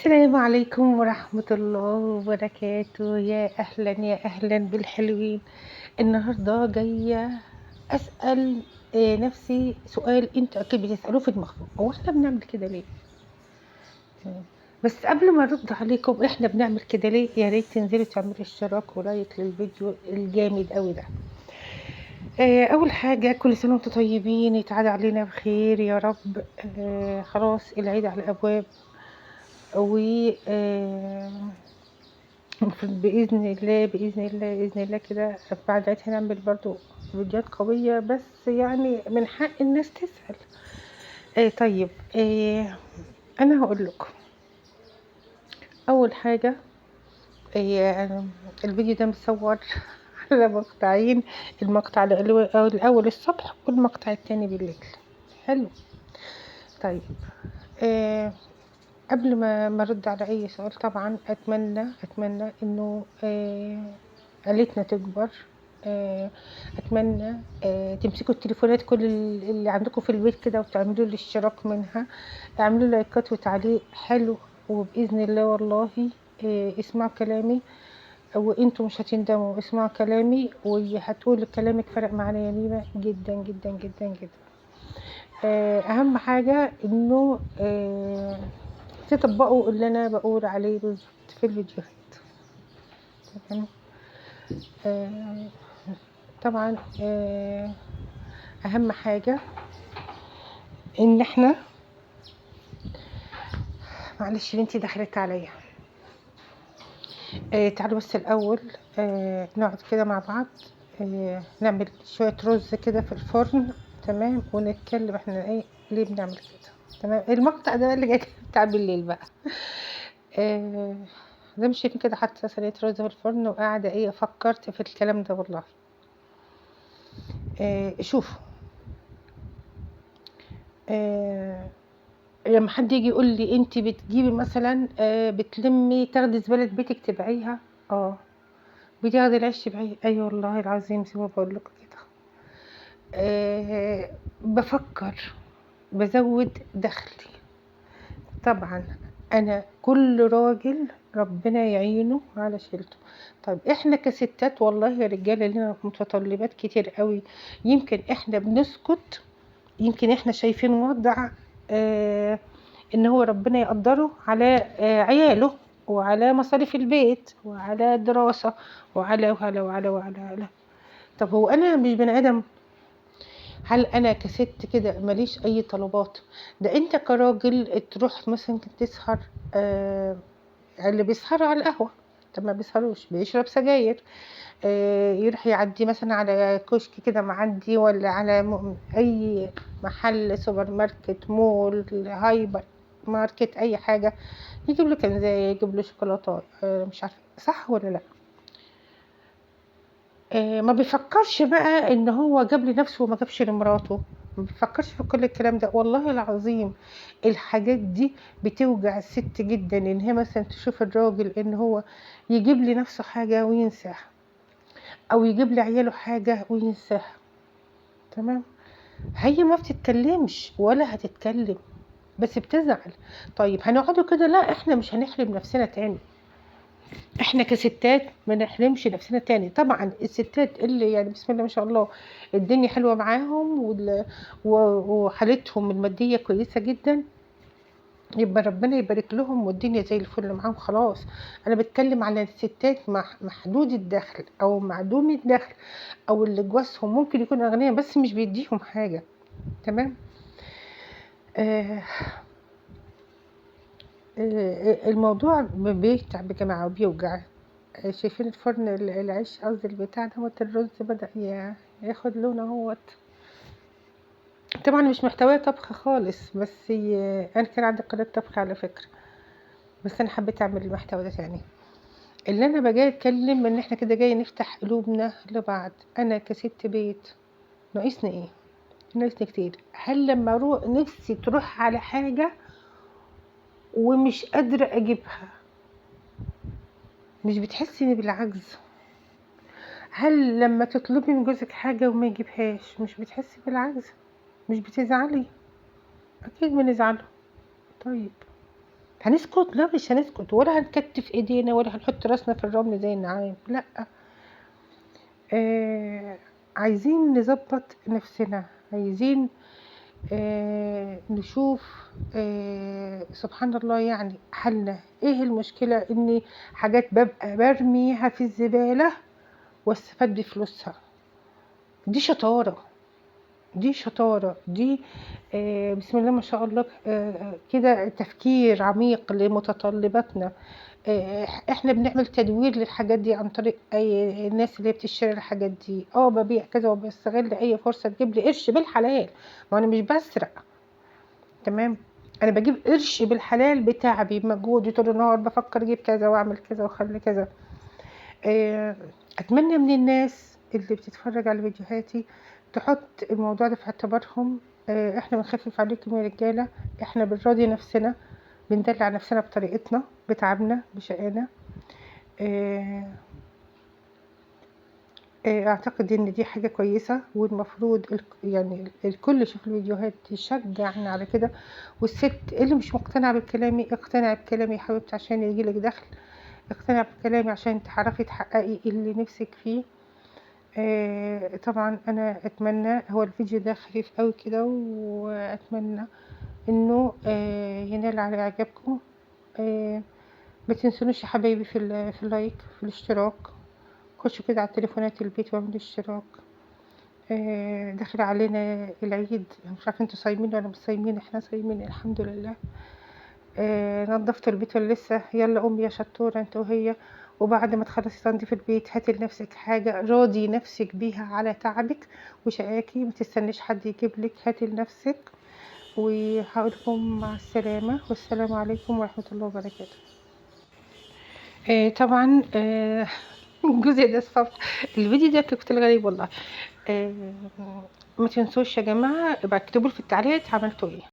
السلام عليكم ورحمة الله وبركاته، يا أهلا يا أهلا بالحلوين. النهاردة جاية أسأل نفسي سؤال انتوا أكيد بتسألوه في دماغكم، هو احنا بنعمل كده ليه؟ تمام. بس قبل ما أرد عليكم احنا بنعمل كده ليه، يا ريت تنزلوا تعملوا اشتراك ولايك للفيديو الجامد قوي ده. أول حاجة كل سنة وانتم طيبين، يتعاد علينا بخير يا رب. خلاص العيد على الأبواب، و المفروض بإذن الله بإذن الله بإذن الله كده بعد العيد هنعمل برضو فيديوهات قوية، بس يعني من حق الناس تسأل. طيب، أنا هقول لكم أول حاجة. الفيديو ده مصور على مقطعين، المقطع الأول الصبح والمقطع التاني بالليل. حلو. طيب، آه قبل ما ارد على اي سؤال، طبعا اتمنى انه عيلتنا تكبر. اتمنى تمسكوا التليفونات كل اللي عندكم في البيت كده وتعملوا لي اشتراك منها، اعملوا لايكات وتعليق حلو، وباذن الله والله اسمعوا كلامي وانتوا مش هتندموا. اسمعوا كلامي وهتقول كلامك فرق معانا يا ميمة جدا جدا جدا جدا. اهم حاجة انه تطبقوا اللي انا بقول عليه بالظبط في الفيديوهات. تمام. آه طبعا اهم حاجة ان احنا، معلش بنتي دخلت عليا. تعالوا بس الاول نقعد كده مع بعض، نعمل شوية رز كده في الفرن. تمام. ونتكلم احنا ايه ليه بنعمل كده. تمام. المقطع ده اللي جاي بتاع بالليل بقى. زي ما شايفين كده حاطه صينيه رز في الفرن وقاعده فكرت في الكلام ده والله. شوفوا، لما حد يجي يقول لي انت بتجيبي مثلا بتلمي تاخدي زباله بيتك تبيعيها، بتاخدي العيش تبيعيه، اي والله العظيم زي ما بقول لكم كده. بفكر بزود دخلي. طبعا انا كل راجل ربنا يعينه على شيلته. طيب احنا كستات والله يا رجاله لنا متطلبات كتير قوي. يمكن احنا بنسكت، يمكن احنا شايفين وضع ان هو ربنا يقدره على عياله وعلى مصاريف البيت وعلى الدراسة وعلى. طب هو انا مش بني ادم؟ هل انا كست كده ماليش اي طلبات؟ ده انت كراجل تروح مثلا تسهر، اللي بيسهروا على القهوة، طب ما بيسهروش بيشرب سجاير، يروح يعدي مثلا على كشك كده معدي، ولا على اي محل سوبر ماركت مول هايبر ماركت اي حاجة، يجيب له كنزاية يجيب له شوكولاتة، مش عارفة صح ولا لا. ما بيفكرش بقى ان هو جاب لنفسه وما جابش لمراته، ما بيفكرش في كل الكلام ده والله العظيم. الحاجات دي بتوجع الست جدا، ان هي مثلا تشوف الراجل ان هو يجيب لنفسه حاجة وينساها، او يجيب لعياله حاجة وينساها. تمام. هي ما بتتكلمش ولا هتتكلم، بس بتزعل. طيب هنقعدوا كده؟ لا، احنا مش هنحرم نفسنا تاني. احنا كستات ما نحرمش نفسنا تاني. طبعا الستات اللي يعني بسم الله ما شاء الله الدنيا حلوة معاهم وحالتهم المادية كويسة جدا، يبقى ربنا يبارك لهم والدنيا زي الفل معاهم خلاص. انا بتكلم على الستات محدود الدخل او معدوم الدخل، او اللي جوازهم ممكن يكون اغنياء بس مش بيديهم حاجة. تمام. آه الموضوع بيتعب يا جماعة وبيوجع. شايفين الفرن العيش قصدي البتاع دوت الرز بدأ ياخد لونه اهوت. طبعا مش محتواه طبخ خالص، بس انا كان عندي قناة طبخ على فكرة، بس انا حبيت اعمل المحتوى ده تاني. اللي انا بجاي اتكلم ان احنا كده جاي نفتح قلوبنا لبعض. انا كست بيت ناقصني ايه؟ ناقصني كتير. هل لما اروح نفسي تروح على حاجة ومش قادرة اجيبها مش بتحسي بالعجز؟ هل لما تطلبي من جوزك حاجة وما يجيبهاش مش بتحسي بالعجز؟ مش بتزعلي؟ اكيد بنزعله. طيب هنسكت؟ لا مش هنسكت، ولا هنكتف ايدينا ولا هنحط راسنا في الرمل زي النعام، لا. عايزين نظبط نفسنا، عايزين نشوف سبحان الله يعني حلنا ايه المشكلة ان حاجات ببقى برميها في الزبالة واستفاد بفلوسها. دي شطارة، دي شطارة، دي بسم الله ما شاء الله، كده تفكير عميق لمتطلباتنا. احنا بنعمل تدوير للحاجات دي عن طريق اي الناس اللي بتشتري الحاجات دي. ببيع كذا وبستغل اي فرصة تجيب لي قرش بالحلال، ما انا مش بسرق، تمام. انا بجيب قرش بالحلال بتعبي بمجهودي طول النهار، بفكر اجيب كذا واعمل كذا واخلي كذا. اتمنى من الناس اللي بتتفرج على فيديوهاتي تحط الموضوع ده في اعتبارهم. احنا بنخفف عليكم يا رجاله، احنا بنراضي نفسنا، بندلع نفسنا بطريقتنا، بتعبنا بشقانا. اعتقد ان دي حاجه كويسه، والمفروض يعني الكل يشوف الفيديوهات يشجعنا على كده. والست اللي مش مقتنعه بكلامي، اقتنع بكلامي يا حبيبتي عشان يجيلك دخل، اقتنع بكلامي عشان تعرفي تحققي اللي نفسك فيه. طبعا انا اتمنى، هو الفيديو ده خفيف قوي كده، واتمنى انه ينال على اعجابكم. ما تنسونوش يا حبايبي في اللايك، في الاشتراك. خشوا كده على تليفونات البيت واعملوا اشتراك. داخل علينا العيد، مش عارفه انتوا صايمين ولا مش صايمين، احنا صايمين الحمد لله. نظفت البيت ولا لسه؟ يلا قومي يا شطوره انت وهي، وبعد ما تخلصي تنظيف البيت هاتي لنفسك حاجه راضي نفسك بيها على تعبك وشقاكي، ما تستنيش حد يجيب لك، هاتي لنفسك. وهقول لكم مع السلامه، والسلام عليكم ورحمه الله وبركاته. طبعا الجزء ده الصف الفيديو ده كنت الغريب والله. ما تنسوش يا جماعه، ابقى اكتبوا في التعليقات عملتوا ايه.